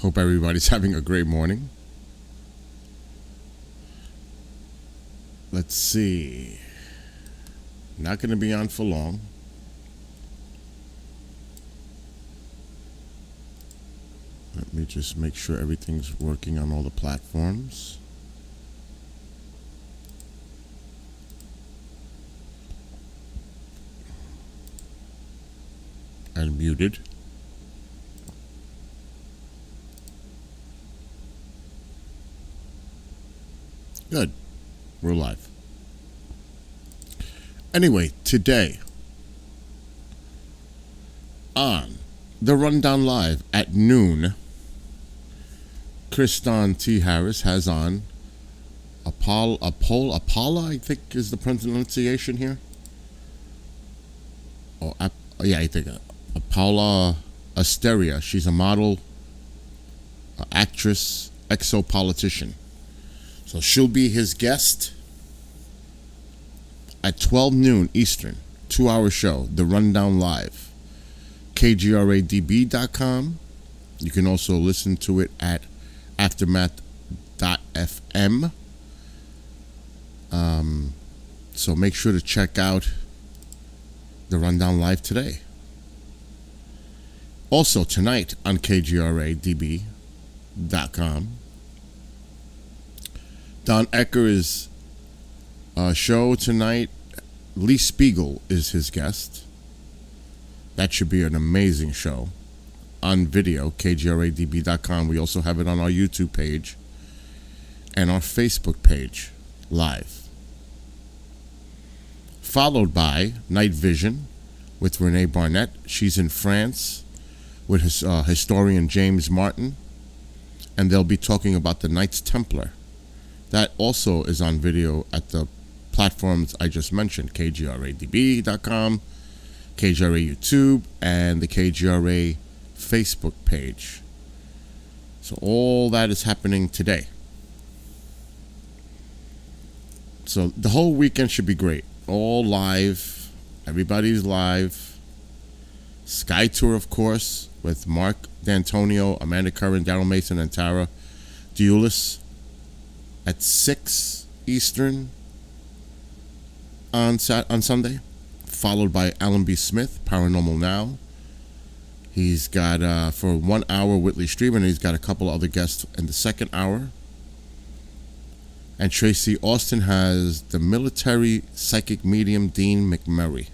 Hope everybody's having a great morning. Let's see. Not going to be on for long. Let me just make sure everything's working on all the platforms. And muted. Good. We're live. Anyway, today on the Rundown Live at noon, Kristan T. Harris has on Apollo, I think is the pronunciation here. I think Paula Asteria. She's a model, actress, exo-politician. So she'll be his guest at 12 noon Eastern, 2-hour show, The Rundown Live, KGRADB.com. You can also listen to it at aftermath.fm. So make sure to check out The Rundown Live today. Also tonight on KGRADB.com, Don Ecker's show tonight. Lee Spiegel is his guest. That should be an amazing show. On video, KGRADB.com. We also have it on our YouTube page and our Facebook page, live. Followed by Night Vision with Renee Barnett. She's in France with his, historian James Martin. And they'll be talking about the Knights Templar. That also is on video at the platforms I just mentioned, KGRADB.com, KGRA YouTube, and the KGRA Facebook page. So all that is happening today. So the whole weekend should be great. All live. Everybody's live. Sky Tour, of course, with Mark D'Antonio, Amanda Curran, Daryl Mason, and Tara Deulis at 6 Eastern on Sunday, followed by Alan B. Smith, Paranormal Now. He's got, for 1 hour, Whitley Strieber, and he's got a couple other guests in the second hour. And Tracy Austin has the military psychic medium Dean McMurray.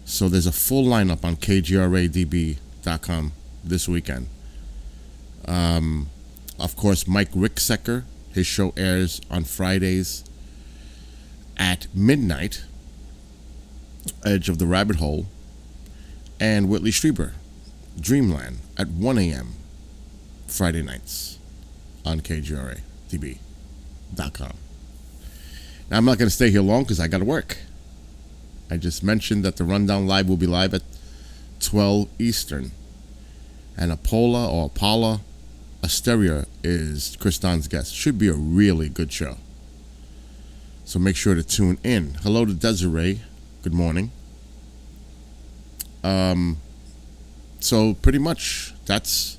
So there's a full lineup on KGRADB.com this weekend. Of course, Mike Ricksecker, his show airs on Fridays at midnight, Edge of the Rabbit Hole, and Whitley Strieber, Dreamland, at 1 a.m. Friday nights on KGRADB.com. Now, I'm not going to stay here long because I got to work. I just mentioned that the Rundown Live will be live at 12 Eastern. And Paula Asteria is Kristan's guest. Should be a really good show. So make sure to tune in. Hello to Desiree. Good morning. So pretty much that's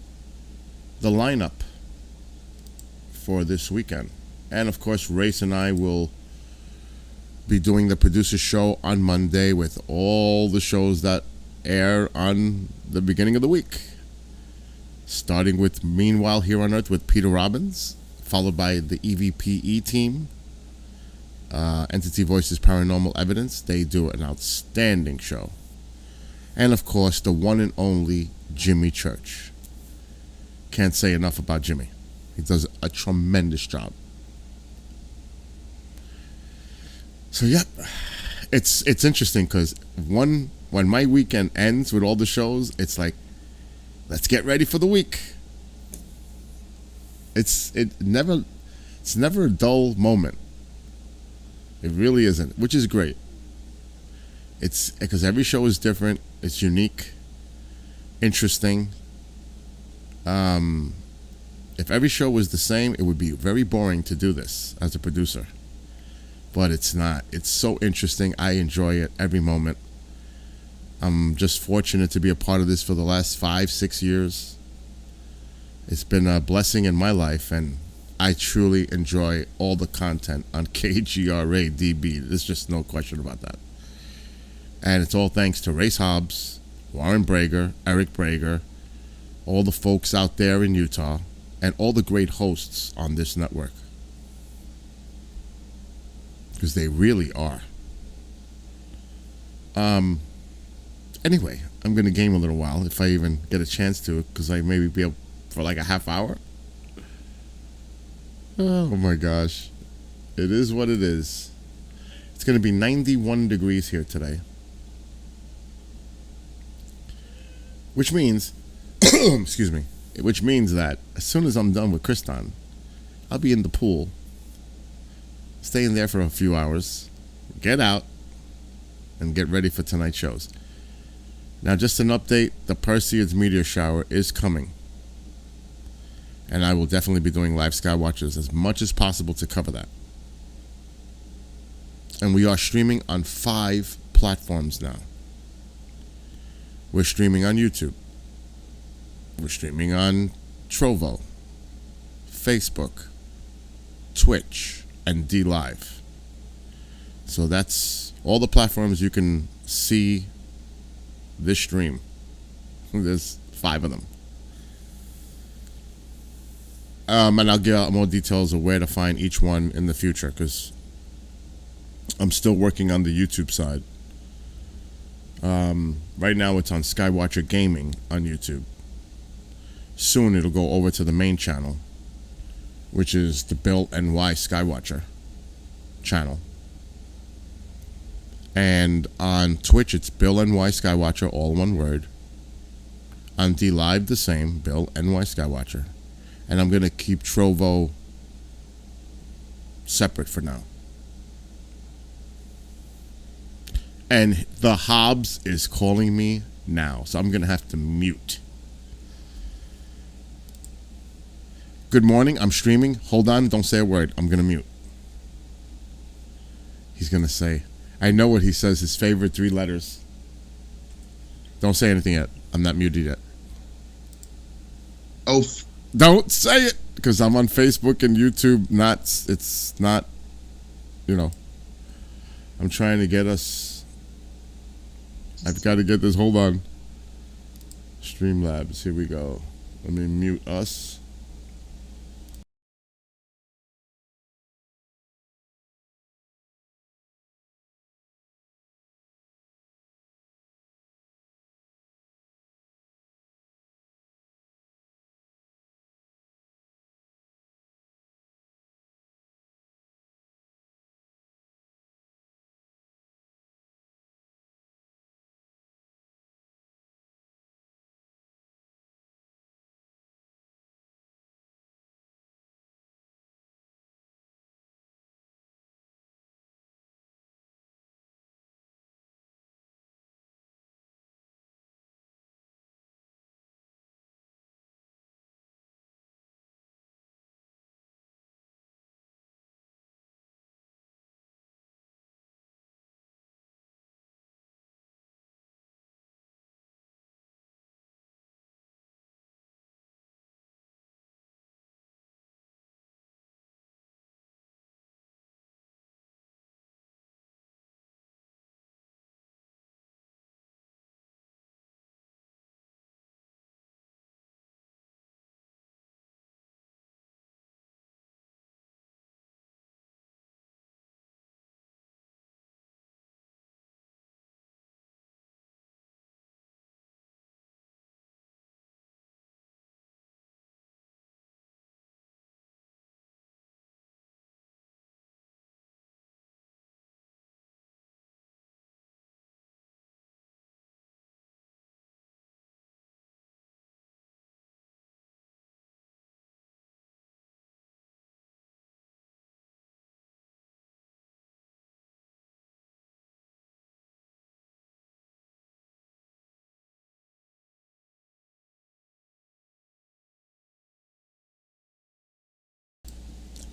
the lineup for this weekend. And of course, Race and I will be doing the producer show on Monday with all the shows that air on the beginning of the week. Starting with Meanwhile Here on Earth with Peter Robbins, followed by the EVPE team, Entity Voices Paranormal Evidence. They do an outstanding show. And of course, the one and only Jimmy Church. Can't say enough about Jimmy. He does a tremendous job. So yep, it's interesting because when my weekend ends with all the shows, it's like, let's get ready for the week. It's never a dull moment. It really isn't, which is great. It's because every show is different. It's unique, interesting. If every show was the same, it would be very boring to do this as a producer. But it's not. It's so interesting. I enjoy it every moment. I'm just fortunate to be a part of this for the last 5-6 years. It's been a blessing in my life, and I truly enjoy all the content on KGRA-DB. There's just no question about that. And it's all thanks to Race Hobbs, Warren Brager, Eric Brager, all the folks out there in Utah, and all the great hosts on this network. Because they really are. Anyway, I'm going to game a little while, if I even get a chance to, because I maybe be up for like a half hour. Oh my gosh. It is what it is. It's going to be 91 degrees here today. Which means, excuse me, which means that as soon as I'm done with Kriston, I'll be in the pool, staying there for a few hours, get out, and get ready for tonight's shows. Now, just an update, the Perseids meteor shower is coming. And I will definitely be doing live Skywatches as much as possible to cover that. And we are streaming on 5 platforms now. We're streaming on YouTube. We're streaming on Trovo, Facebook, Twitch, and DLive. So that's all the platforms you can see this stream. There's 5 of them. And I'll give out more details of where to find each one in the future, because I'm still working on the YouTube side. Right now it's on Skywatcher Gaming on YouTube. Soon it'll go over to the main channel, which is the Bill NY Skywatcher channel. And on Twitch it's Bill NY Skywatcher, all one word. On DLive the same, Bill NY Skywatcher. And I'm going to keep Trovo separate for now. And the Hobbs is calling me now, so I'm going to have to mute. Good morning, I'm streaming. Hold on, don't say a word. I'm going to mute. He's going to say, I know what he says, his favorite 3 letters. Don't say anything yet. I'm not muted yet. Oh. Don't say it, because I'm on Facebook and YouTube. It's not, you know. I'm trying to get us. I've got to get this. Hold on. Streamlabs. Here we go. Let me mute us.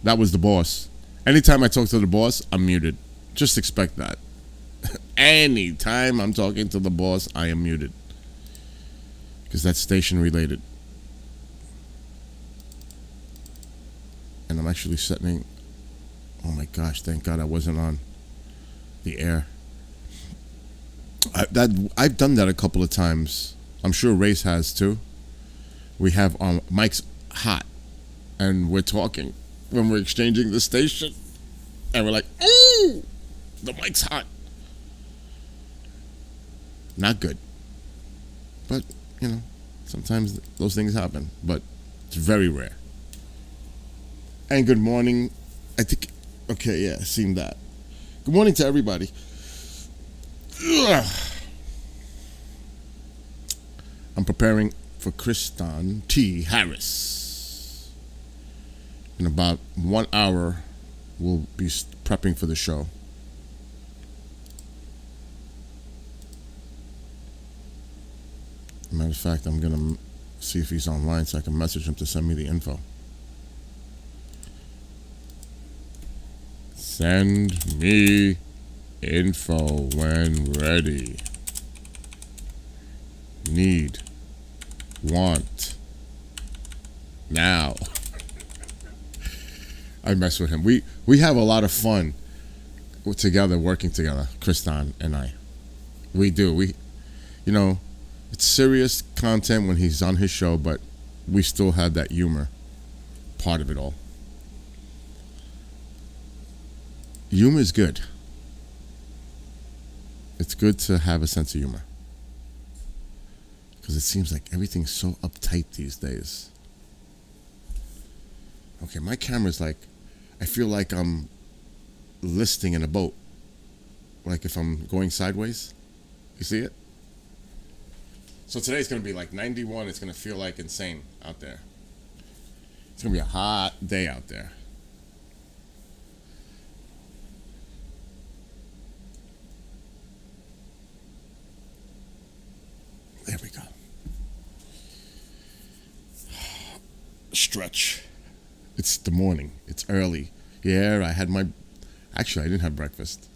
That was the boss. Anytime I talk to the boss, I'm muted. Just expect that. Anytime I'm talking to the boss, I am muted. Because that's station related. And I'm actually setting. Oh my gosh! Thank God I wasn't on the air. I've done that a couple of times. I'm sure Race has too. We have mics hot, and we're talking when we're exchanging the station, and we're like, "Ooh, the mic's hot." Not good. But sometimes those things happen. But it's very rare. And good morning. I think. Okay, yeah, seen that. Good morning to everybody. Ugh. I'm preparing for Kristan T. Harris. In about 1 hour, we'll be prepping for the show. Matter of fact, I'm going to see if he's online so I can message him to send me the info. Send me info when ready. Need. Want. Now. I mess with him. We have a lot of fun together, working together, Kristan and I. We do. It's serious content when he's on his show, but we still have that humor part of it all. Humor is good. It's good to have a sense of humor. Because it seems like everything's so uptight these days. Okay, my camera's like, I feel like I'm listing in a boat. Like if I'm going sideways. You see it? So today's going to be like 91. It's going to feel like insane out there. It's going to be a hot day out there. There we go. Stretch. It's the morning. It's early. Yeah, Actually, I didn't have breakfast.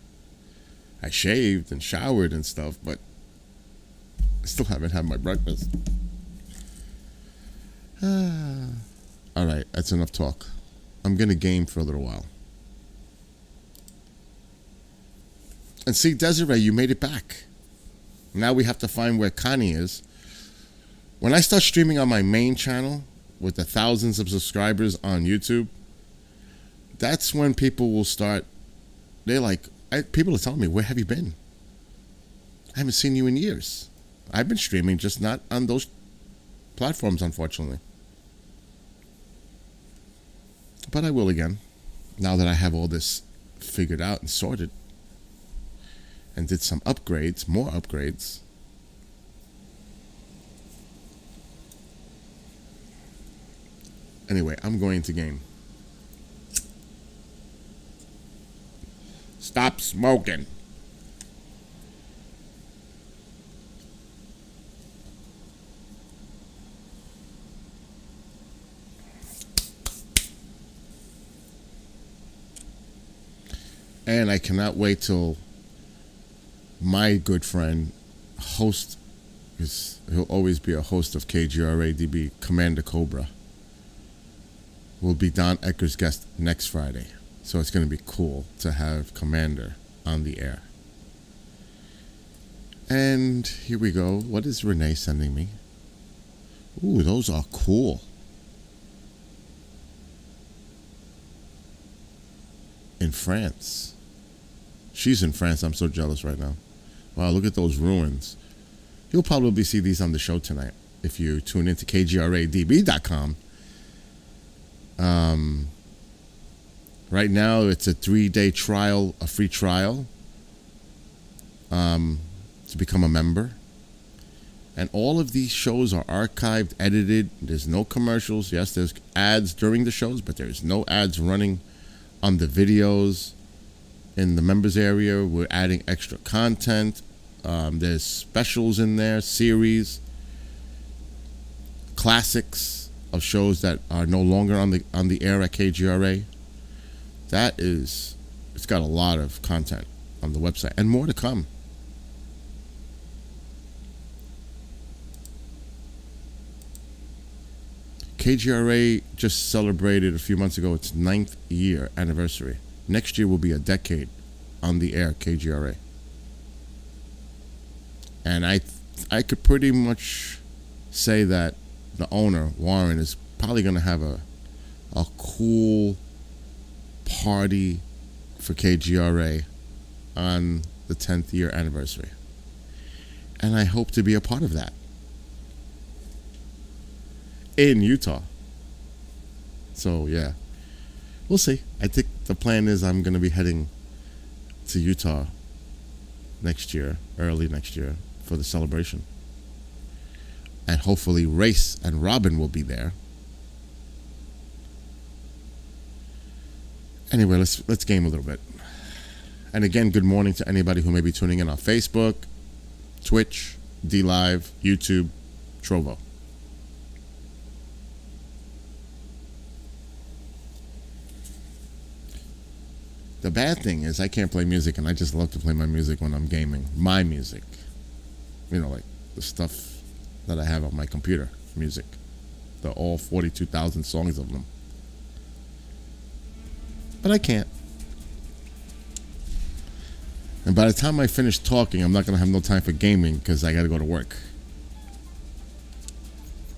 I shaved and showered and stuff, but I still haven't had my breakfast. All right, that's enough talk. I'm going to game for a little while. And see, Desiree, you made it back. Now we have to find where Connie is. When I start streaming on my main channel with the thousands of subscribers on YouTube, that's when people will start. They're like, people are telling me, where have you been? I haven't seen you in years. I've been streaming, just not on those platforms, unfortunately. But I will again, now that I have all this figured out and sorted. And did some upgrades, more upgrades. Anyway, I'm going to game. Stop smoking. And I cannot wait till my good friend, host, he'll always be a host of KGRA-DB, Commander Cobra, will be Don Ecker's guest next Friday. So it's going to be cool to have Commander on the air. And here we go. What is Renee sending me? Ooh, those are cool. In France. She's in France. I'm so jealous right now. Wow, look at those ruins. You'll probably see these on the show tonight if you tune into KGRADB.com. Right now, it's a 3-day trial, a free trial to become a member. And all of these shows are archived, edited. There's no commercials. Yes, there's ads during the shows, but there's no ads running on the videos. In the members area, we're adding extra content. There's specials in there, series, classics of shows that are no longer on the air at KGRA. It's got a lot of content on the website and more to come. KGRA just celebrated a few months ago its 9th year anniversary. Next year will be a decade on the air, KGRA. And I could pretty much say that the owner, Warren, is probably going to have a cool party for KGRA on the 10th year anniversary. And I hope to be a part of that in Utah. So, yeah, we'll see. I think the plan is I'm going to be heading to Utah next year, early next year, for the celebration. And hopefully Race and Robin will be there. Anyway, let's game a little bit. And again, good morning to anybody who may be tuning in on Facebook, Twitch, DLive, YouTube, Trovo. The bad thing is I can't play music, and I just love to play my music when I'm gaming. My music. You know, like the stuff that I have on my computer, music. All 42,000 songs of them. But I can't. And by the time I finish talking, I'm not going to have no time for gaming because I got to go to work.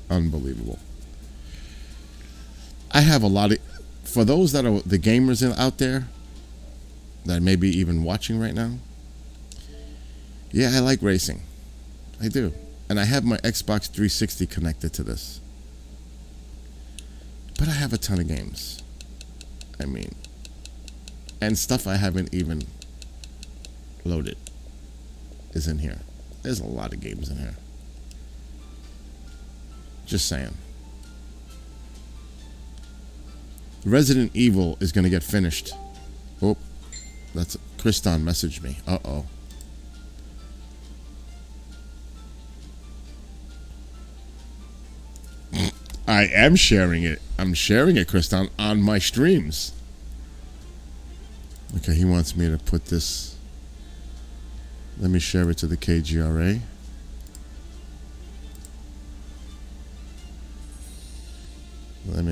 Unbelievable. I have a lot of... For those that are the gamers out there that may be even watching right now, yeah, I like racing. I do. And I have my Xbox 360 connected to this. But I have a ton of games. I mean, and stuff I haven't even loaded is in here. There's a lot of games in here. Just saying. Resident Evil is going to get finished. Oh, that's Kriston messaged me. Uh-oh. I am sharing it. I'm sharing it, Kriston, on my streams. Okay, he wants me to put this. Let me share it to the KGRA.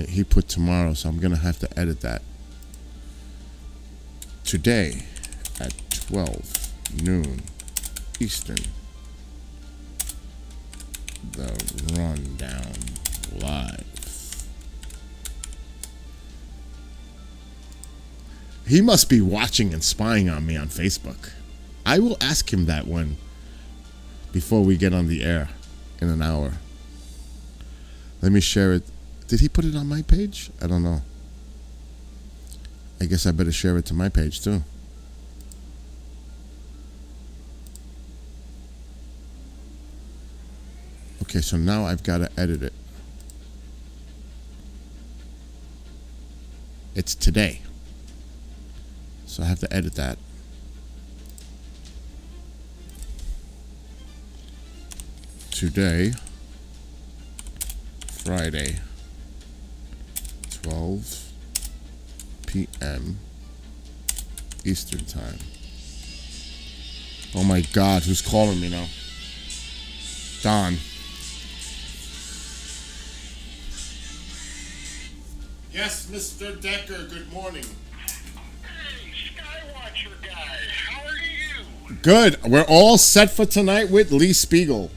He put tomorrow, so I'm gonna have to edit that. Today at 12 noon Eastern. The Rundown Live. He must be watching and spying on me on Facebook. I will ask him that before we get on the air in an hour. Let me share it. Did he put it on my page? I don't know. I guess I better share it to my page too. Okay, so now I've got to edit it. It's today. So I have to edit that. Today, Friday, 12 p.m. Eastern Time. Oh my God, who's calling me now? Don. Yes, Mr. Decker, good morning. Hey, Skywatcher guy, how are you? Good. We're all set for tonight with Lee Spiegel.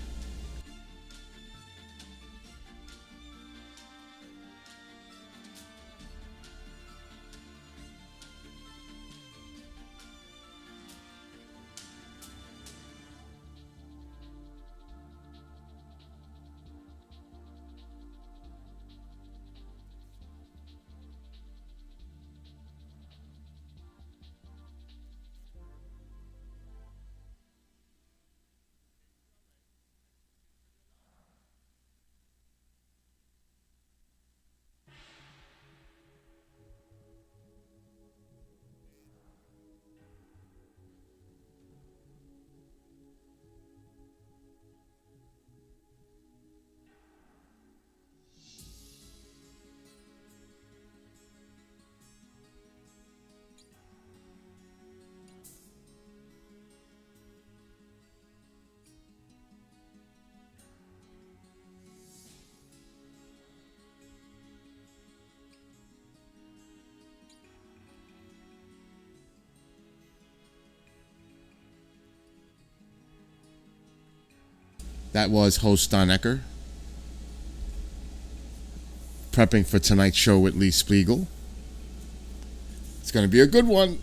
That was host Don Ecker, prepping for tonight's show with Lee Spiegel. It's going to be a good one.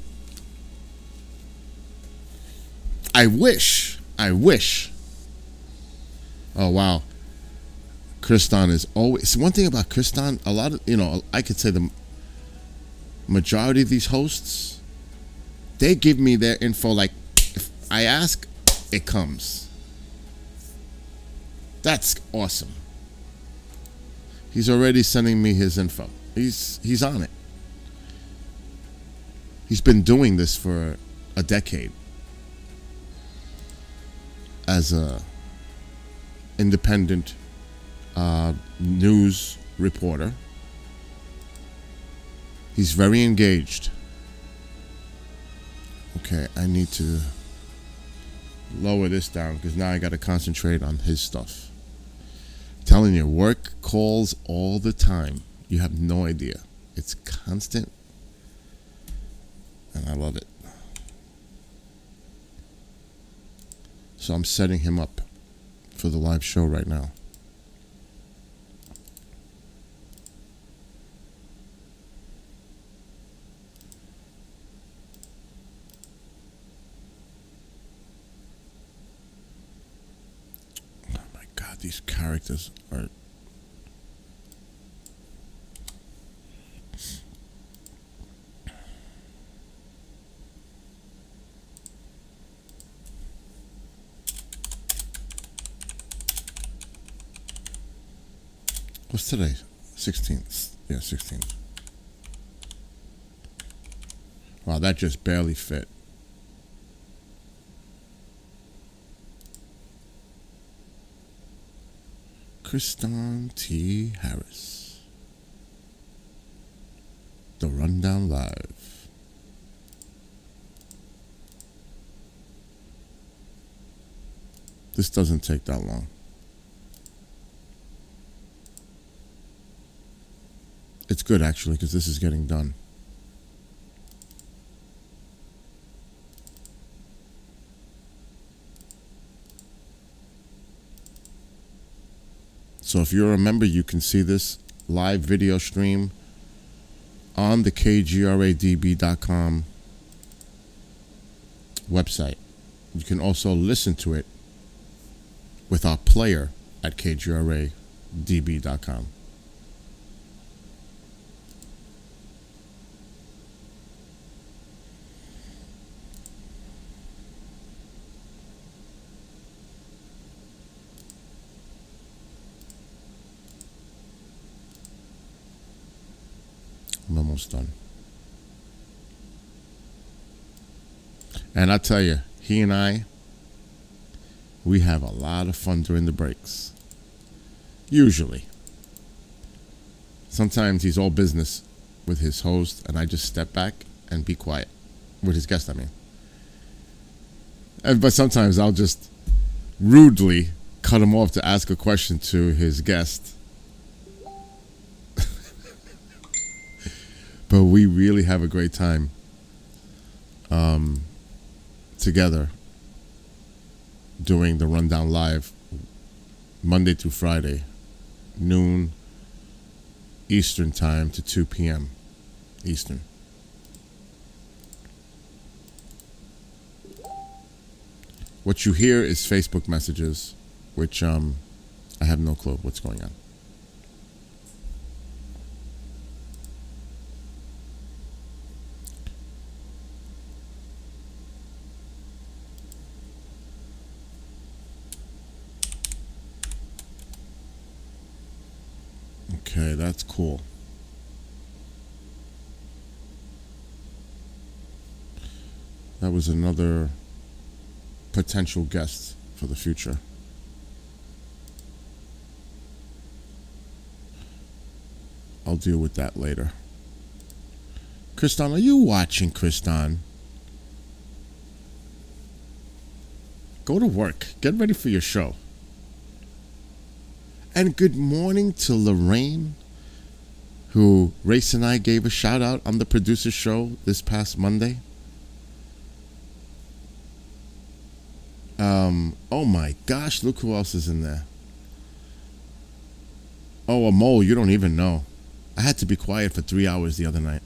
I wish. Oh, wow. Kriston is always... One thing about Kriston, a lot of... I could say the majority of these hosts, they give me their info like, if I ask, it comes. That's awesome. He's already sending me his info. He's on it. He's been doing this for a decade as a independent news reporter. He's very engaged. Okay, I need to lower this down because now I got to concentrate on his stuff. I'm telling you, work calls all the time. You have no idea. It's constant, and I love it. So I'm setting him up for the live show right now. Oh my God, these characters are... What's today? 16th. Yeah, 16th. Wow, that just barely fit. Kriston T. Harris. The Rundown Live. This doesn't take that long. It's good, actually, because this is getting done. So if you're a member, you can see this live video stream on the kgradb.com website. You can also listen to it with our player at kgradb.com. I'm almost done. And I tell you, he and I, we have a lot of fun during the breaks. Usually. Sometimes he's all business with his host, and I just step back and be quiet. With his guest, I mean. But sometimes I'll just rudely cut him off to ask a question to his guest. But we really have a great time together doing the Rundown Live Monday through Friday, noon Eastern time to 2 p.m. Eastern. What you hear is Facebook messages, which I have no clue what's going on. Okay, that's cool. That was another potential guest for the future. I'll deal with that later. Kriston, are you watching, Kriston? Go to work. Get ready for your show. And good morning to Lorraine, who Race and I gave a shout out on the producer show this past Monday. Oh my gosh, look who else is in there. Oh, a mole, you don't even know. I had to be quiet for 3 hours the other night.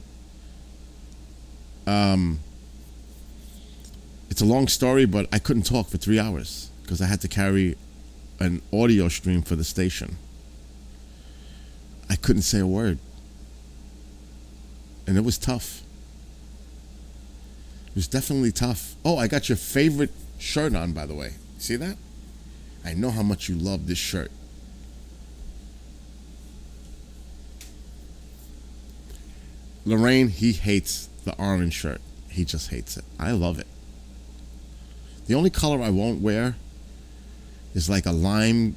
It's a long story, but I couldn't talk for 3 hours because I had to carry an audio stream for the station. I couldn't say a word. And it was tough. It was definitely tough. Oh, I got your favorite shirt on, by the way. See that? I know how much you love this shirt. Lorraine, he hates the orange shirt. He just hates it. I love it. The only color I won't wear is like a lime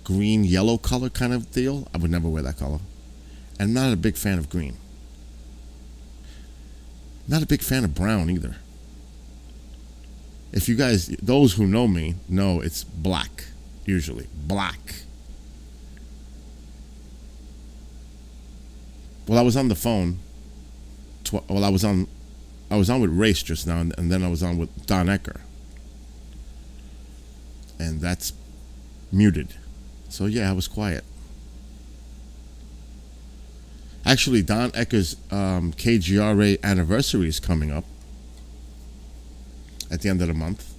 green yellow color kind of deal. I would never wear that color. And I'm not a big fan of green. Not a big fan of brown either. If you guys, those who know me, know it's black, usually. Black. Well, I was on the phone. I was on with Race just now, and then I was on with Don Ecker. And that's muted. So yeah, I was quiet. Actually, Don Ecker's KGRA anniversary is coming up at the end of the month.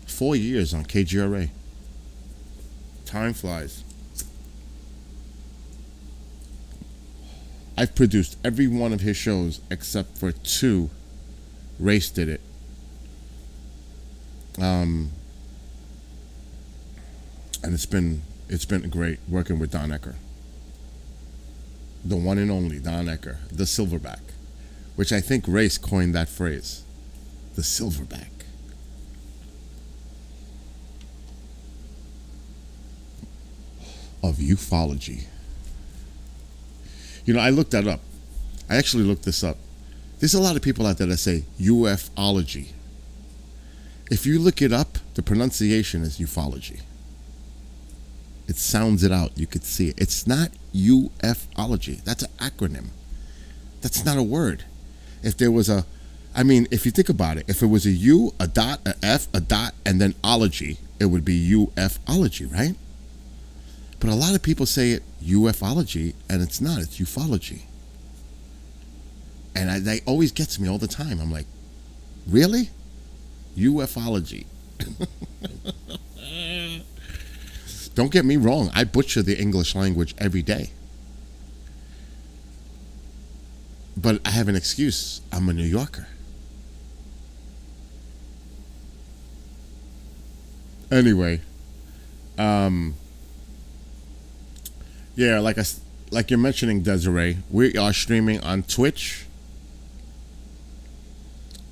4 years on KGRA. Time flies. I've produced every one of his shows except for 2. Race did it. And it's been great working with Don Ecker. The one and only Don Ecker, the silverback, which I think Race coined that phrase, the silverback. Of ufology. You know, I looked that up. I actually looked this up. There's a lot of people out there that say ufology. If you look it up, the pronunciation is ufology. It sounds it out. You could see it. It's not ufology. That's an acronym. That's not a word. If there was if you think about it, if it was a U, a dot, a F, a dot, and then ology, it would be ufology, right? But a lot of people say it ufology, and it's not. It's ufology. And that always gets me all the time. I'm like, really? Ufology. Don't get me wrong. I butcher the English language every day. But I have an excuse. I'm a New Yorker. Anyway, yeah, like you're mentioning, Desiree, we are streaming on Twitch.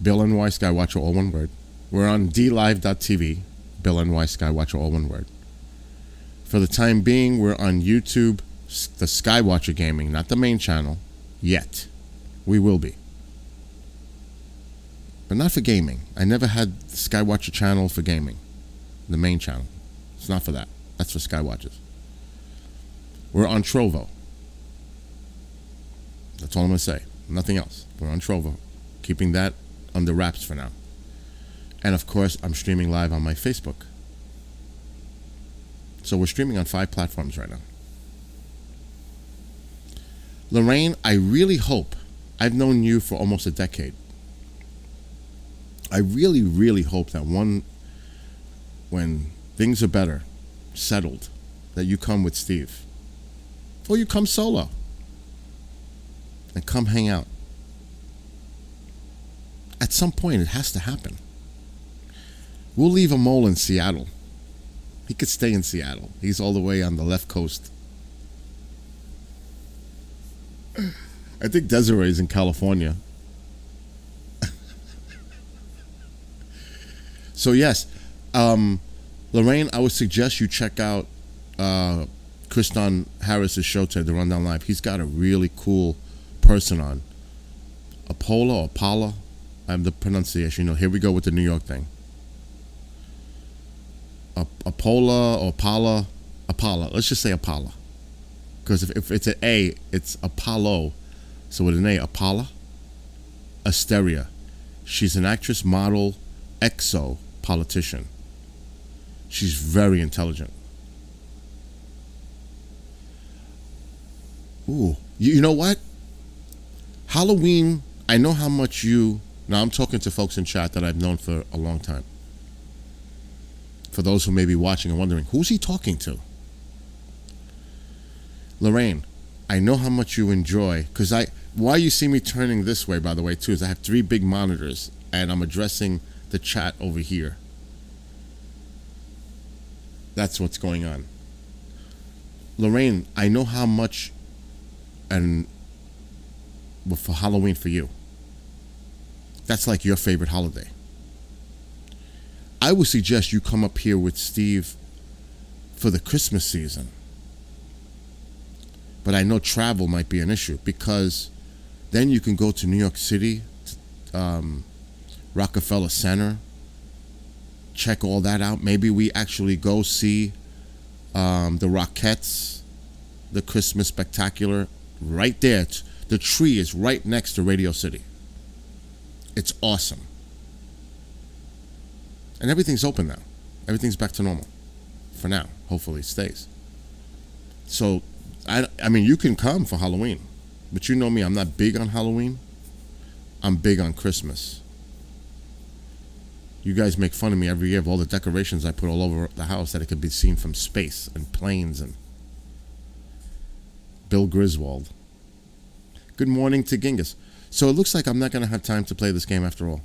Bill and Y Skywatcher, all one word. We're on DLive.tv. Bill and Y Skywatcher, all one word. For the time being, we're on YouTube, the Skywatcher Gaming, not the main channel, yet. We will be. But not for gaming. I never had the Skywatcher channel for gaming. The main channel. It's not for that. That's for Skywatchers. We're on Trovo. That's all I'm going to say. Nothing else. We're on Trovo. Keeping that under wraps for now. And of course, I'm streaming live on my Facebook. So we're streaming on 5 platforms right now. Lorraine, I really hope, I've known you for almost a decade. I really, really hope that when things are better, settled, that you come with Steve. Or you come solo. And come hang out. At some point, it has to happen. We'll leave a mole in Seattle. He could stay in Seattle. He's all the way on the left coast. I think Desiree's in California. So yes, Lorraine, I would suggest you check out Kriston Harris's show today, The Rundown Live. He's got a really cool person on. Apollo. I have the pronunciation. Here we go with the New York thing. Apollo. Let's just say Apollo. Because if it's an A, it's Apollo. So with an A, Apollo Asteria. She's an actress, model, exo, politician. She's very intelligent. Ooh, you know what? Halloween, I know how much you... Now, I'm talking to folks in chat that I've known for a long time. For those who may be watching and wondering, who's he talking to? Lorraine, I know how much you enjoy, because why you see me turning this way, by the way, too, is I have 3 big monitors, and I'm addressing the chat over here. That's what's going on. Lorraine, I know how much, and for Halloween for you, that's like your favorite holiday. I would suggest you come up here with Steve for the Christmas season. But I know travel might be an issue, because then you can go to New York City, Rockefeller Center, check all that out. Maybe we actually go see the Rockettes, the Christmas Spectacular, right there. The tree is right next to Radio City. It's awesome. And everything's open now. Everything's back to normal. For now. Hopefully it stays. So, I mean, you can come for Halloween. But you know me, I'm not big on Halloween. I'm big on Christmas. You guys make fun of me every year of all the decorations I put all over the house that it could be seen from space and planes and Bill Griswold. Good morning to Genghis. So it looks like I'm not going to have time to play this game after all.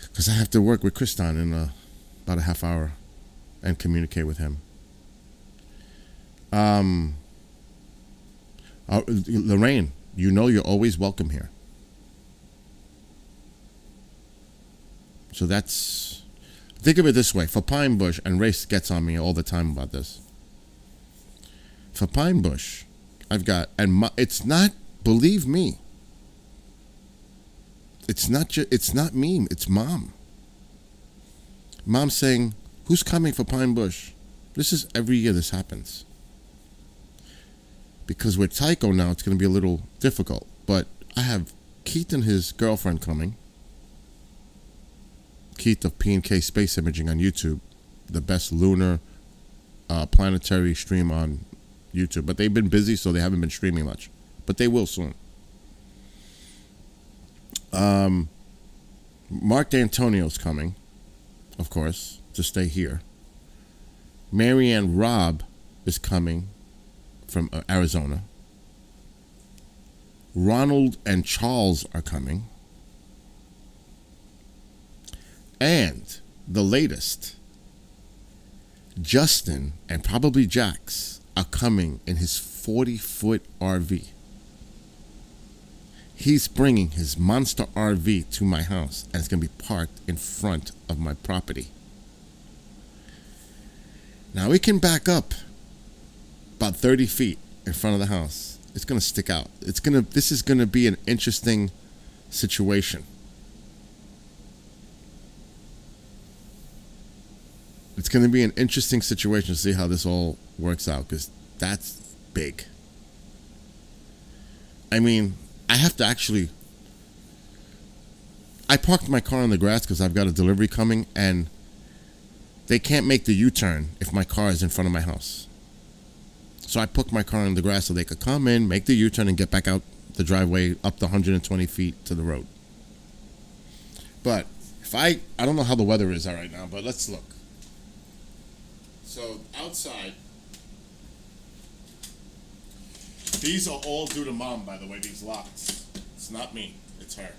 Because I have to work with Kristan in about a half hour and communicate with him. Lorraine, you know you're always welcome here. So that's... Think of it this way. For Pine Bush, and Race gets on me all the time about this. For Pine Bush, I've got... And it's not... Believe me. It's not me. It's Mom. Mom's saying, who's coming for Pine Bush? This is every year this happens. Because with Tycho now, it's going to be a little difficult. But I have Keith and his girlfriend coming. Keith of P&K Space Imaging on YouTube. The best lunar planetary stream on YouTube. But they've been busy, so they haven't been streaming much. But they will soon. Mark D'Antonio's coming, of course, to stay here. Marianne Robb is coming from Arizona. Ronald and Charles are coming. And the latest, Justin and probably Jax are coming in his 40-foot RV. He's bringing his monster RV to my house, and it's going to be parked in front of my property. Now, it can back up about 30 feet in front of the house. It's going to stick out. This is going to be an interesting situation. It's going to be an interesting situation to see how this all works out, because that's big. I mean, I have to actually... I parked my car on the grass because I've got a delivery coming, and they can't make the U-turn if my car is in front of my house. So I put my car on the grass so they could come in, make the U-turn, and get back out the driveway up the 120 feet to the road. But if I don't know how the weather is right now, but let's look. So outside, these are all due to Mom, by the way, these locks. It's not me, it's her.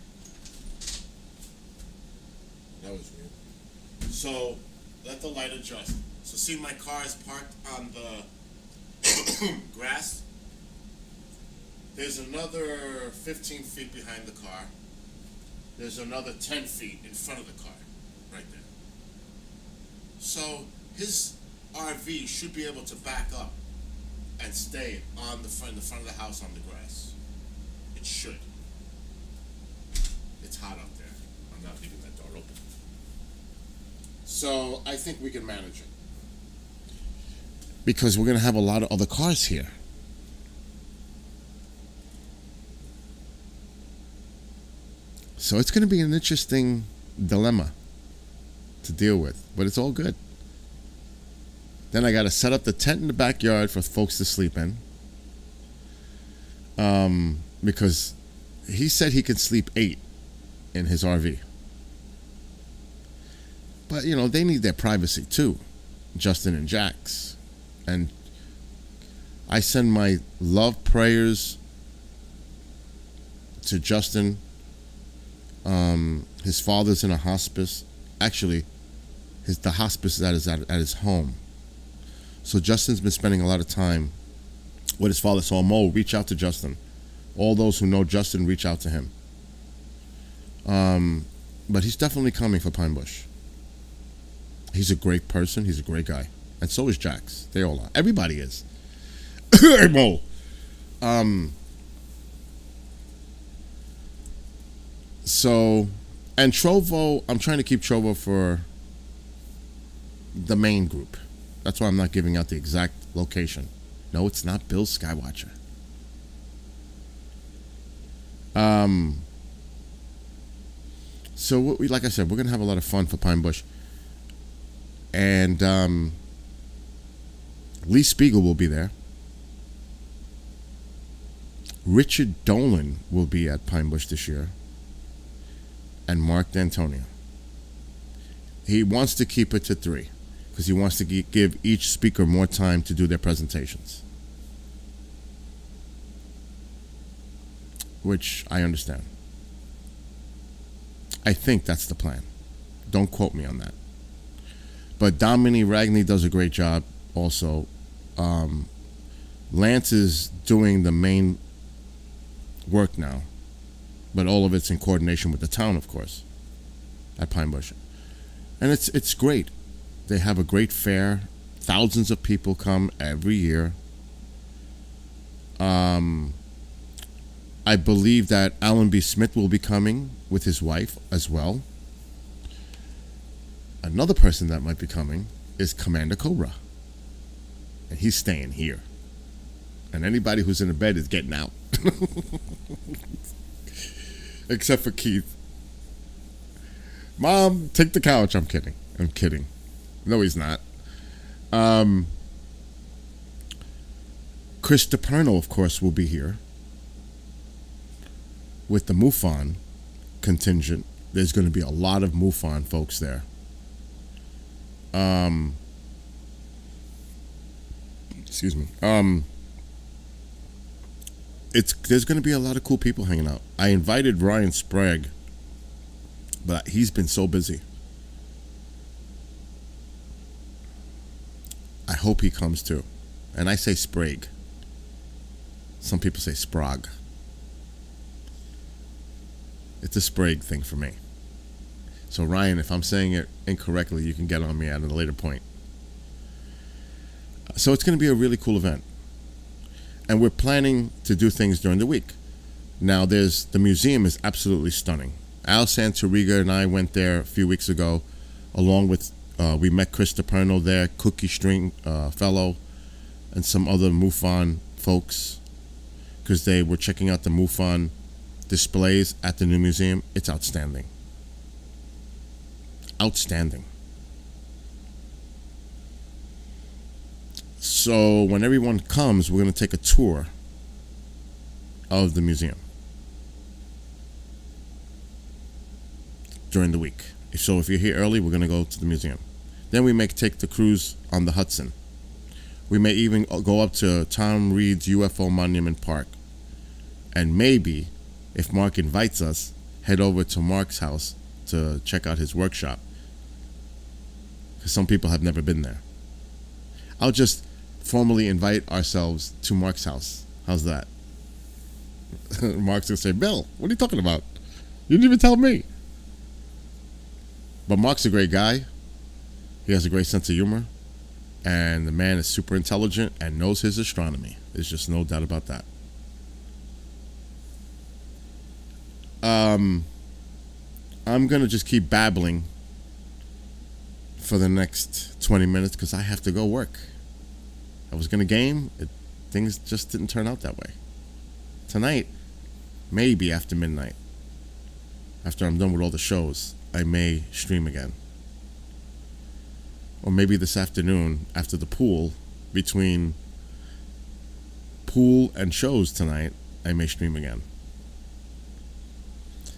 That was weird. So let the light adjust. So see, my car is parked on the grass. There's another 15 feet behind the car. There's another 10 feet in front of the car, right there. So his RV should be able to back up and stay on the front of the house on the grass. It should. It's hot out there. I'm not leaving that door open. So I think we can manage it. Because we're going to have a lot of other cars here. So it's going to be an interesting dilemma to deal with, but it's all good. Then I got to set up the tent in the backyard for folks to sleep in, because he said he can sleep 8 in his RV. But, you know, they need their privacy too, Justin and Jax. And I send my love prayers to Justin. His father's in a hospice. Actually, the hospice is at his home. So Justin's been spending a lot of time with his father. So Mo, reach out to Justin. All those who know Justin, reach out to him. But he's definitely coming for Pine Bush. He's a great person. He's a great guy. And so is Jax. They all are. Everybody is. Hey, Mo. So, and Trovo, I'm trying to keep Trovo for the main group. That's why I'm not giving out the exact location. No, it's not Bill's Skywatcher. So like I said, we're gonna have a lot of fun for Pine Bush, and Lee Spiegel will be there. Richard Dolan will be at Pine Bush this year, and Mark D'Antonio. He wants to keep it to 3 because he wants to give each speaker more time to do their presentations, which I understand. I think that's the plan. Don't quote me on that. But Dominique Ragney does a great job also. Lance is doing the main work now, but all of it's in coordination with the town, of course, at Pine Bush. And it's great. They have a great fair. Thousands of people come every year. I believe that Alan B. Smith will be coming with his wife as well. Another person that might be coming is Commander Cobra. And he's staying here. And anybody who's in the bed is getting out. Except for Keith. Mom, take the couch. I'm kidding. No, he's not. Chris DiPerno, of course, will be here. With the MUFON contingent, there's going to be a lot of MUFON folks there. Excuse me. There's going to be a lot of cool people hanging out. I invited Ryan Sprague, but he's been so busy. I hope he comes too. And I say Sprague. Some people say Sprague. It's a Sprague thing for me. So Ryan, if I'm saying it incorrectly, you can get on me at a later point. So it's going to be a really cool event. And we're planning to do things during the week. Now, the museum is absolutely stunning. Al Santoriga and I went there a few weeks ago, along with, we met Chris DiPerno there, Cookie String fellow, and some other MUFON folks, because they were checking out the MUFON displays at the new museum. It's outstanding. Outstanding. So when everyone comes, we're going to take a tour of the museum during the week. So if you're here early, we're going to go to the museum. Then we may take the cruise on the Hudson. We may even go up to Tom Reed's UFO Monument Park. And maybe, if Mark invites us, head over to Mark's house to check out his workshop. Because some people have never been there. I'll just formally invite ourselves to Mark's house. How's that? Mark's going to say, Bill, what are you talking about? You didn't even tell me. But Mark's a great guy. He has a great sense of humor. And the man is super intelligent and knows his astronomy. There's just no doubt about that. I'm going to just keep babbling for the next 20 minutes because I have to go work. I was going to game. Things just didn't turn out that way. Tonight, maybe after midnight, after I'm done with all the shows, I may stream again. Or maybe this afternoon after the pool, between pool and shows tonight, I may stream again.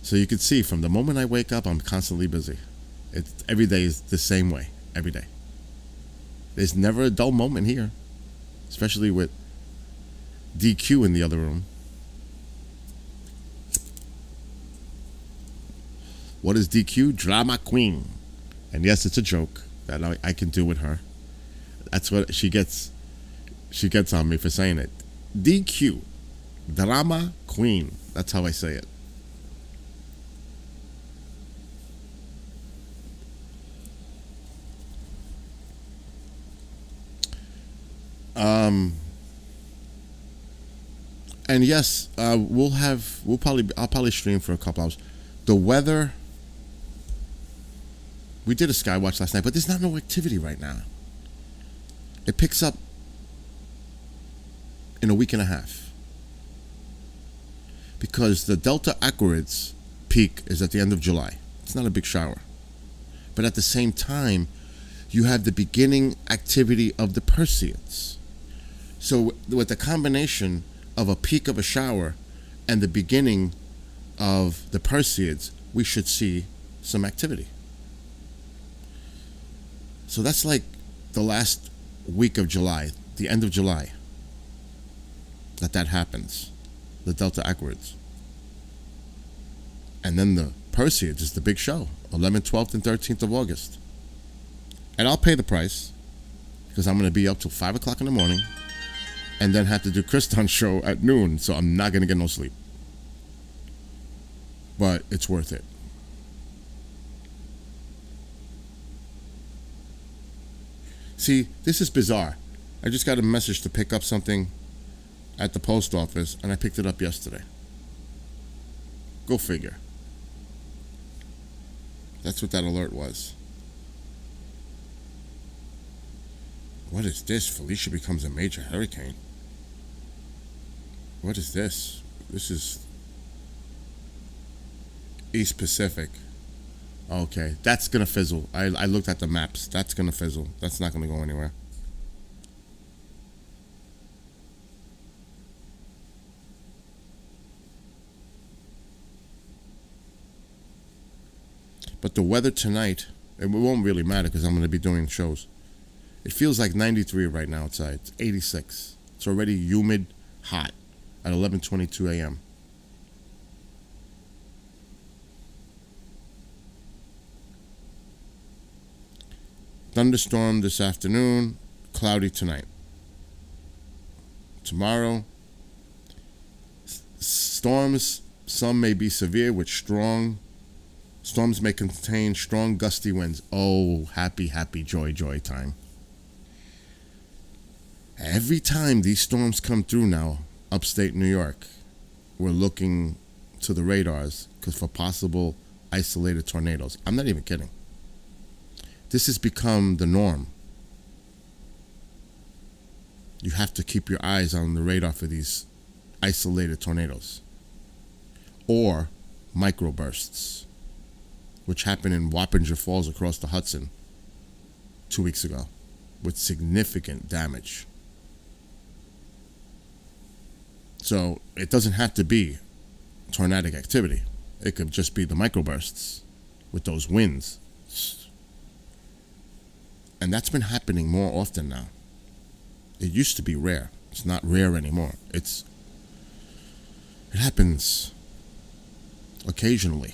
So you can see from the moment I wake up, I'm constantly busy. Every day is the same way, every day. There's never a dull moment here, especially with DQ in the other room. What is DQ? Drama queen. And yes, it's a joke that I can do with her. That's what she gets on me for saying it. DQ. Drama queen. That's how I say it. And yes, I'll probably stream for a couple hours. The weather, we did a Skywatch last night, but there's not no activity right now. It picks up in a week and a half. Because the Delta Aquarids peak is at the end of July. It's not a big shower. But at the same time, you have the beginning activity of the Perseids. So with the combination of a peak of a shower and the beginning of the Perseids, we should see some activity. So that's like the last week of July, the end of July, that happens, the Delta Aquarids. And then the Perseids is the big show, 11th, 12th, and 13th of August. And I'll pay the price because I'm going to be up till 5 o'clock in the morning and then have to do Kriston's show at noon, so I'm not going to get no sleep. But it's worth it. See, this is bizarre. I just got a message to pick up something at the post office, and I picked it up yesterday. Go figure. That's what that alert was. What is this? Felicia becomes a major hurricane. What is this? This is East Pacific. Okay, that's gonna fizzle. I looked at the maps. That's gonna fizzle. That's not gonna go anywhere. But the weather tonight, it won't really matter because I'm gonna be doing shows. It feels like 93 right now outside. It's 86. It's already humid, hot at 11:22 a.m. Thunderstorm this afternoon, cloudy tonight. Tomorrow, storms, some may be severe with storms may contain strong gusty winds. Oh, happy, happy, joy, joy time. Every time these storms come through now, upstate New York, we're looking to the radars for possible isolated tornadoes. I'm not even kidding. This has become the norm. You have to keep your eyes on the radar for these isolated tornadoes. Or microbursts, which happened in Wappinger Falls across the Hudson 2 weeks ago with significant damage. So it doesn't have to be tornadic activity. It could just be the microbursts with those winds. And that's been happening more often now. It used to be rare. It's not rare anymore. It happens occasionally.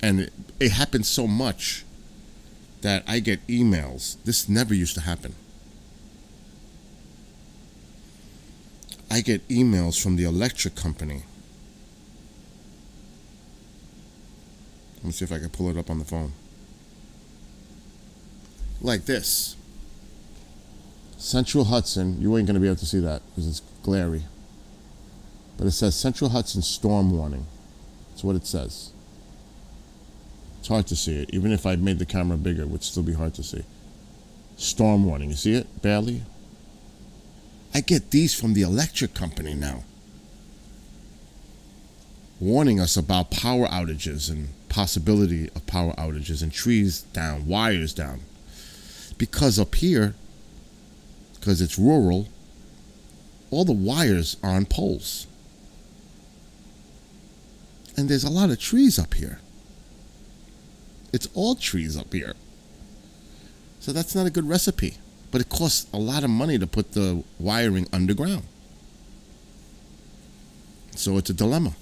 And it happens so much that I get emails. This never used to happen. I get emails from the electric company. Let me see if I can pull it up on the phone. Like this. Central Hudson. You ain't going to be able to see that because it's glary. But it says Central Hudson storm warning. That's what it says. It's hard to see it. Even if I made the camera bigger, it would still be hard to see. Storm warning. You see it? Barely. I get these from the electric company now, warning us about power outages and possibility of power outages and trees down, wires down. Because up here, because it's rural, all the wires are on poles. And there's a lot of trees up here. It's all trees up here. So that's not a good recipe. But it costs a lot of money to put the wiring underground. So it's a dilemma.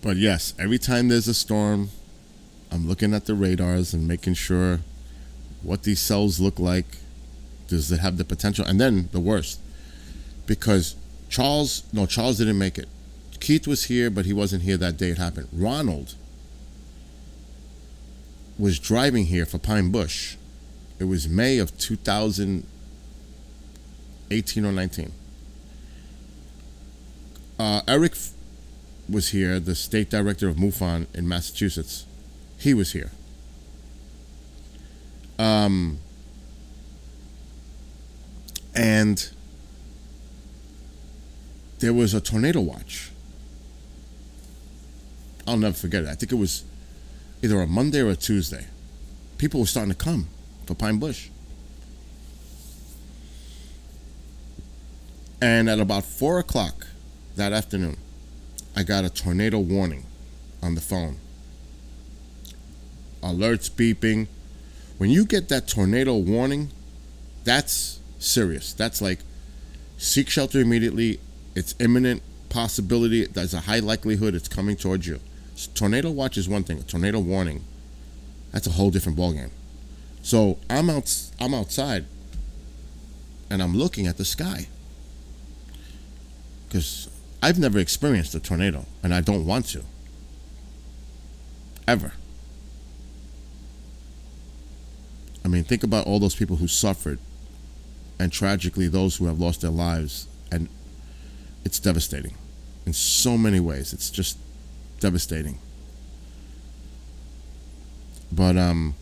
But yes, every time there's a storm, I'm looking at the radars and making sure what these cells look like. Does it have the potential? And then the worst, because Charles didn't make it. Keith was here, but he wasn't here that day it happened. Ronald was driving here for Pine Bush. It was May of 2018 or 19. Eric was here, the state director of MUFON in Massachusetts. He was here. And there was a tornado watch. I'll never forget it. I think it was either a Monday or a Tuesday. People were starting to come for Pine Bush. And at about 4 o'clock that afternoon, I got a tornado warning on the phone. Alerts beeping. When you get that tornado warning, that's serious. That's like seek shelter immediately. It's imminent possibility. There's a high likelihood it's coming towards you. So tornado watch is one thing. A tornado warning, that's a whole different ballgame. So I'm outside and I'm looking at the sky because I've never experienced a tornado and I don't want to. Ever. I mean, think about all those people who suffered and tragically those who have lost their lives, and it's devastating in so many ways. It's just devastating. But I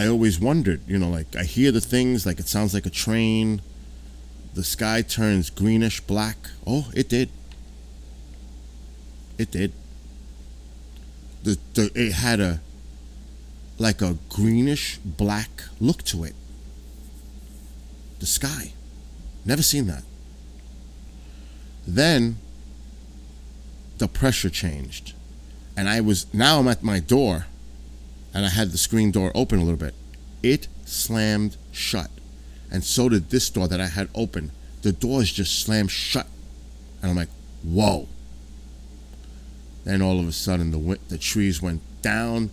always wondered, like I hear the things, like it sounds like a train. The sky turns greenish black. Oh, it did. It did. It had a greenish black look to it. The sky. Never seen that. Then the pressure changed. And now I'm at my door and I had the screen door open a little bit. It slammed shut. And so did this door that I had open. The doors just slammed shut. And I'm like, whoa. Then all of a sudden the trees went down.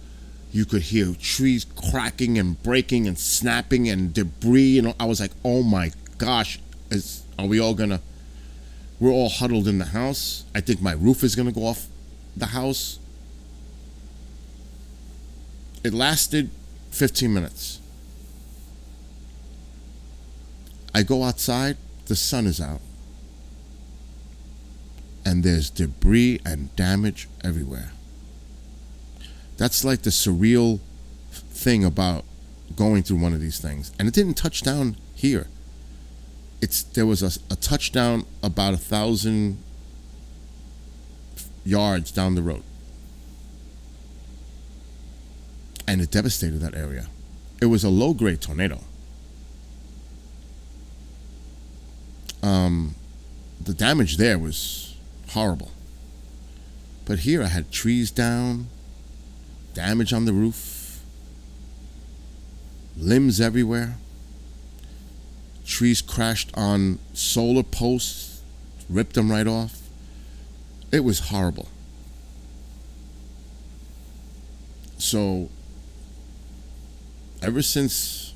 You could hear trees cracking and breaking and snapping and debris. I was like, oh my gosh, we're all huddled in the house. I think my roof is going to go off the house. It lasted 15 minutes. I go outside, the sun is out. And there's debris and damage everywhere. That's like the surreal thing about going through one of these things. And it didn't touch down here. There was a touchdown about 1,000 yards down the road. And it devastated that area. It was a low-grade tornado. The damage there was horrible. But here I had trees down, damage on the roof, limbs everywhere, trees crashed on solar posts, ripped them right off. It was horrible. So ever since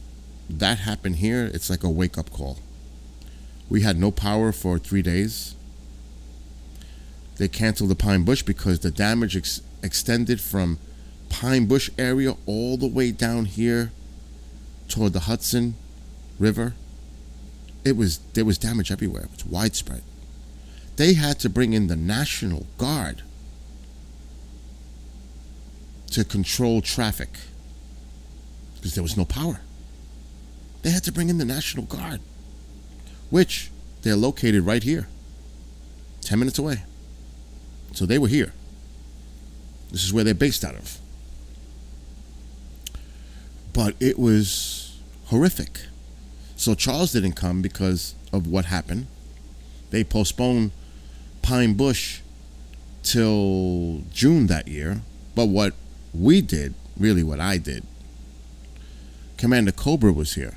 that happened here, it's like a wake-up call. We had no power for 3 days. They canceled the Pine Bush because the damage extended from Pine Bush area all the way down here toward the Hudson River. There was damage everywhere. It was widespread. They had to bring in the National Guard to control traffic because there was no power. They had to bring in the National Guard, which they're located right here, 10 minutes away. So they were here. This is where they're based out of. But it was horrific. So Charles didn't come because of what happened. They postponed Pine Bush till June that year. But what we did, really what I did, Commander Cobra was here.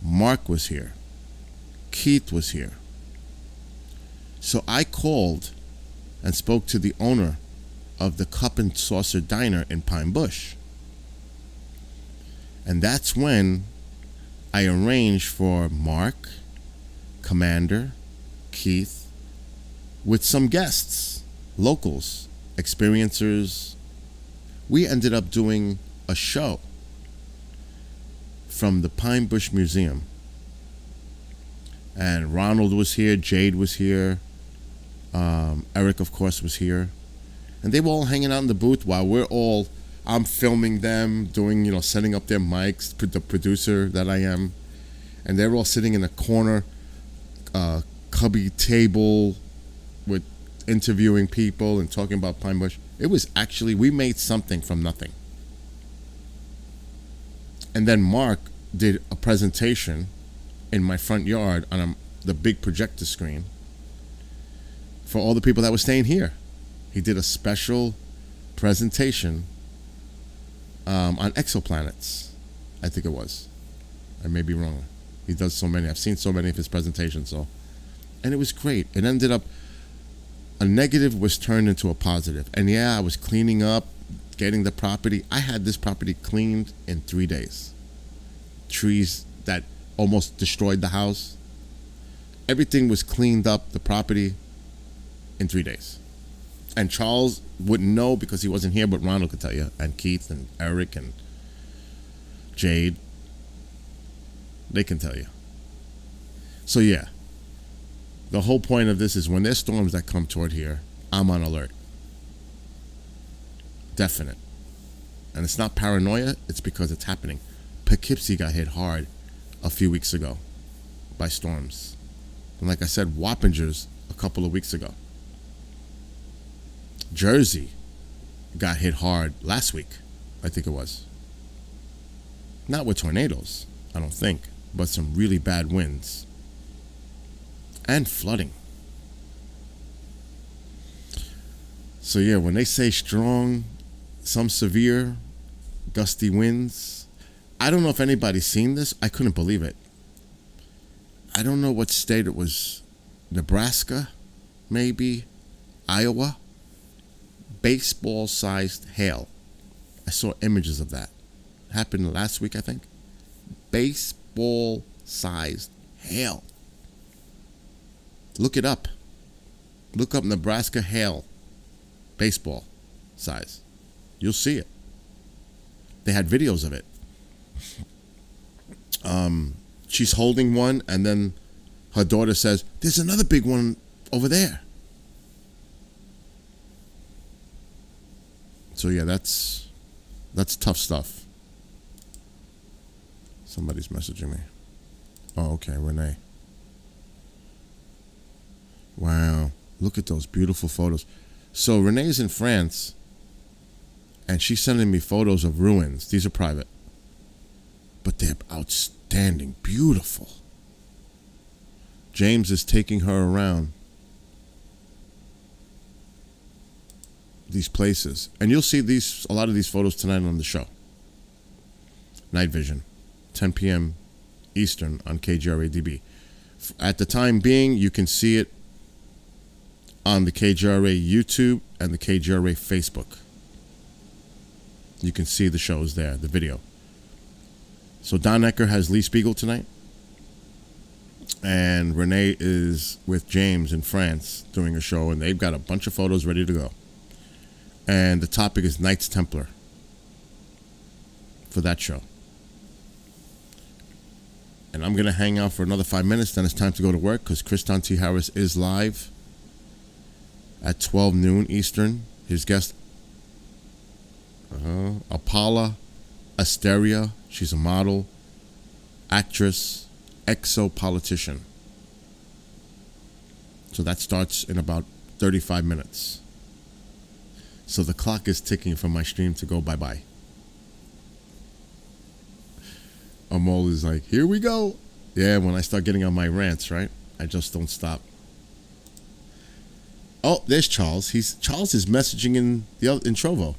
Mark was here. Keith was here. So I called and spoke to the owner of the Cup and Saucer Diner in Pine Bush. And that's when I arranged for Mark, Commander, Keith, with some guests, locals, experiencers. We ended up doing a show from the Pine Bush Museum. And Ronald was here, Jade was here, Eric, of course, was here. And they were all hanging out in the booth while I'm filming them, doing, setting up their mics, the producer that I am. And they're all sitting in a corner, cubby table with interviewing people and talking about Pine Bush. It was actually, we made something from nothing. And then Mark did a presentation in my front yard on the big projector screen for all the people that were staying here. He did a special presentation on exoplanets, I think it was. I may be wrong. He does so many. I've seen so many of his presentations. And it was great. It ended up, a negative was turned into a positive. And yeah, I was cleaning up, getting the property. I had this property cleaned in 3 days. Trees that almost destroyed the house. Everything was cleaned up, the property, in 3 days. And Charles wouldn't know because he wasn't here, but Ronald could tell you. And Keith and Eric and Jade. They can tell you. So yeah. The whole point of this is when there's storms that come toward here, I'm on alert. Definite. And it's not paranoia, it's because it's happening. Poughkeepsie got hit hard a few weeks ago by storms. And like I said, Wappingers a couple of weeks ago. Jersey got hit hard last week, I think it was. Not with tornadoes, I don't think, but some really bad winds. And flooding. So yeah, when they say strong, some severe, gusty winds, I don't know if anybody's seen this. I couldn't believe it. I don't know what state it was. Nebraska, maybe, Iowa. Baseball-sized hail. I saw images of that. It happened last week, I think. Baseball-sized hail. Look it up. Look up Nebraska hail. Baseball size. You'll see it. They had videos of it. She's holding one, and then her daughter says, "There's another big one over there." So yeah, that's tough stuff. Somebody's messaging me. Oh, okay, Renee. Wow, look at those beautiful photos. So Renee's in France, and she's sending me photos of ruins. These are private, but they're outstanding, beautiful. James is taking her around these places, and you'll see a lot of these photos tonight on the show. Night Vision, 10 p.m. Eastern on KGRA-DB. At the time being, you can see it on the KGRA YouTube and the KGRA Facebook. You can see the shows there, the video. So Don Ecker has Lee Spiegel tonight. And Renee is with James in France doing a show, and they've got a bunch of photos ready to go. And the topic is Knights Templar for that show. And I'm going to hang out for another 5 minutes, then it's time to go to work because Kriston T. Harris is live at 12 noon Eastern. His guest, Apala Asteria. She's a model, actress, exo-politician. So that starts in about 35 minutes. So the clock is ticking for my stream to go bye-bye. Amol is like, here we go. Yeah, when I start getting on my rants, right? I just don't stop. Oh, there's Charles. Charles is messaging in Trovo.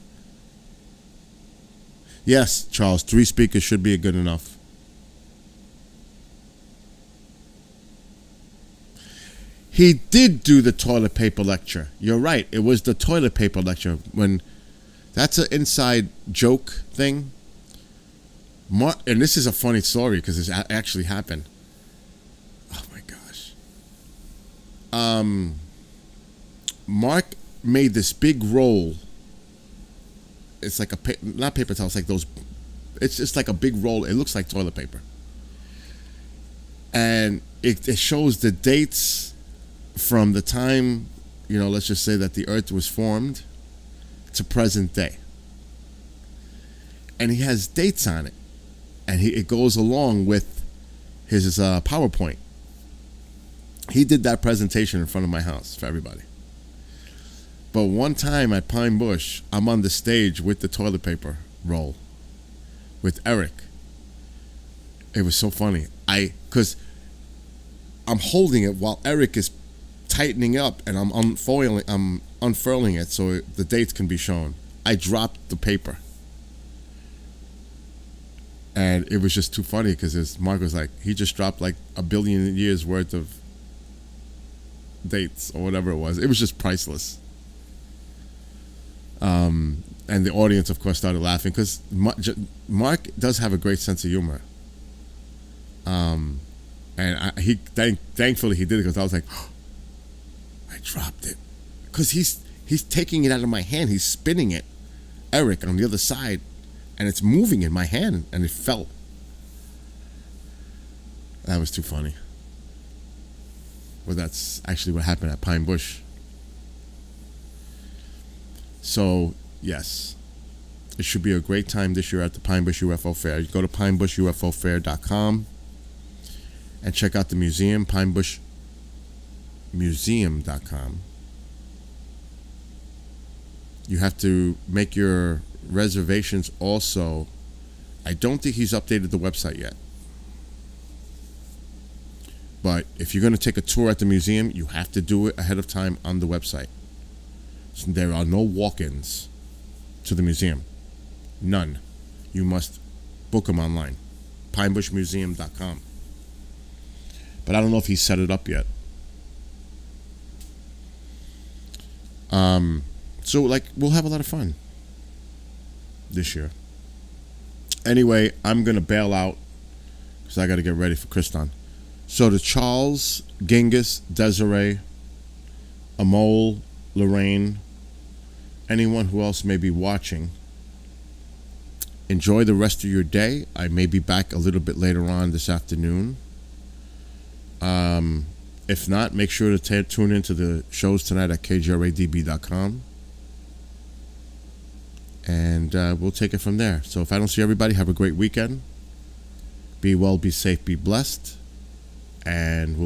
Yes, Charles, 3 speakers should be good enough. He did do the toilet paper lecture. You're right. It was the toilet paper lecture. That's an inside joke thing. And this is a funny story because it actually happened. Oh my gosh. Mark made this big roll. It's like not paper towel. It's like those. It's just like a big roll. It looks like toilet paper. And it shows the dates from the time, let's just say that the Earth was formed to present day. And he has dates on it. And it goes along with his PowerPoint. He did that presentation in front of my house for everybody. But one time at Pine Bush, I'm on the stage with the toilet paper roll with Eric. It was so funny. Because I'm holding it while Eric is tightening up and I'm unfurling it so the dates can be shown. I dropped the paper. And it was just too funny because Mark was like, he just dropped like 1 billion years worth of dates or whatever it was. It was just priceless. And the audience, of course, started laughing because Mark does have a great sense of humor. And thankfully he did it because I was like, oh, I dropped it. Because he's taking it out of my hand. He's spinning it, Eric, on the other side. And it's moving in my hand, and it fell. That was too funny. Well, that's actually what happened at Pine Bush. So, yes. It should be a great time this year at the Pine Bush UFO Fair. You go to pinebushUFOfair.com and check out the museum, pinebushmuseum.com. You have to make your reservations also. I don't think he's updated the website yet. But if you're going to take a tour at the museum, you have to do it ahead of time on the website. So there are no walk-ins to the museum. None. You must book them online. pinebushmuseum.com. But I don't know if he's set it up yet. So, we'll have a lot of fun this year. Anyway, I'm going to bail out because I got to get ready for Kristan. So to Charles, Genghis, Desiree, Amol, Lorraine, anyone who else may be watching, enjoy the rest of your day. I may be back a little bit later on this afternoon. If not, make sure to tune into the shows tonight at kgradb.com. And we'll take it from there. So if I don't see everybody, have a great weekend. Be well, be safe, be blessed. And we'll